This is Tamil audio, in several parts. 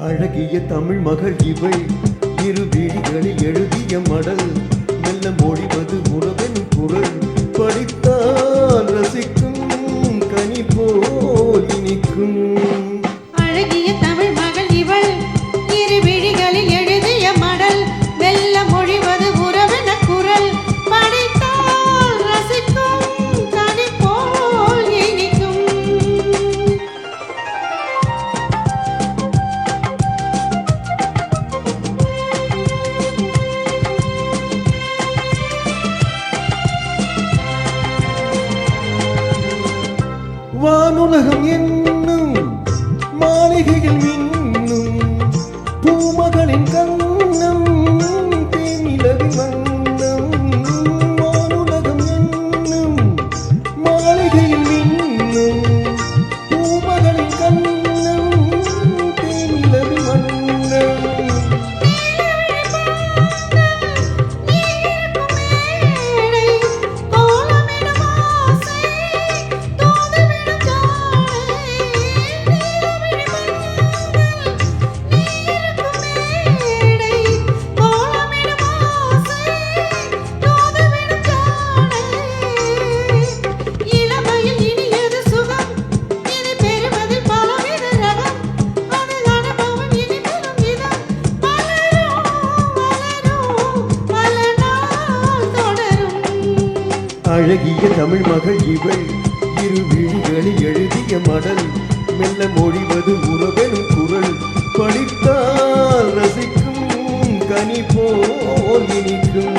அழகிய தமிழ் மகள் இவள் இரு விழிகளில் எழுதிய மடல் மெல்ல மொழிவது உறவென் குரல் படித்தால் ரசிக்கும் கனி போல் இனிக்கும். அழகிய தமிழ் மகள் இவள் இரு விழிகளில் எழுதிய மடல் மெல்ல மொழிவது உறவென குரல் படித்தால் ரசிக்கும் கனி போல் இனிக்கும். வானுலகம் என்னும் மாளிகையில் மின்னும் பூமகளின் கண்ணம் தேனிலவின் வண்ணம். வானுலகம் என்னும் மாளிகையில் மின்னும் பூமகளின் கண்ணம் தேனிலவின் வண்ணம். அழகிய தமிழ் மகள் இவள் இரு விழிகளில் எழுதிய மடல் மெல்ல மொழிவது உறவெனும் குரல் படித்தால் ரசிக்கும் கனி போல் இனிக்கும்.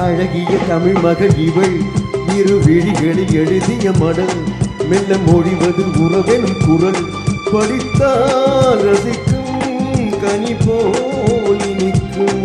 அழகிய தமிழ் மகள் இவள் இரு விழிகளில் எழுதிய மடல் மெல்ல மொழிவது உறவெனும் குரல் படித்தால் ரசிக்கும் கனி போல் இனிக்கும்.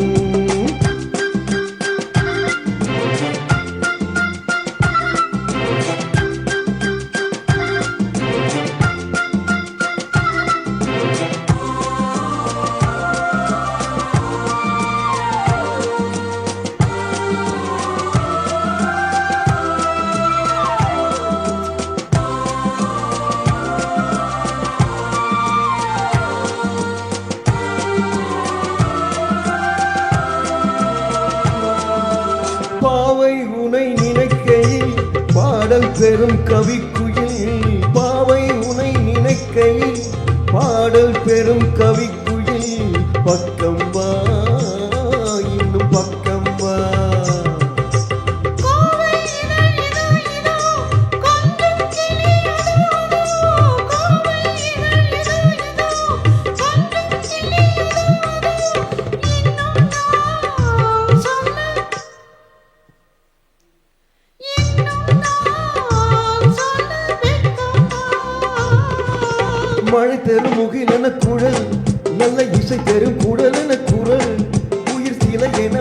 பாவை உனை நினைக்கையில் பாடல் பெறும் கவிக்குயில். பாவை உனை நினைக்கையில் பாடல் பெறும் கவிக்குயில். பக்கம் வா இன்னும் பக்கம் வா. மழை தரும் முகில் என குழல் நல்ல இசை தரும் குடல் என குரல் உயிர் சிலை என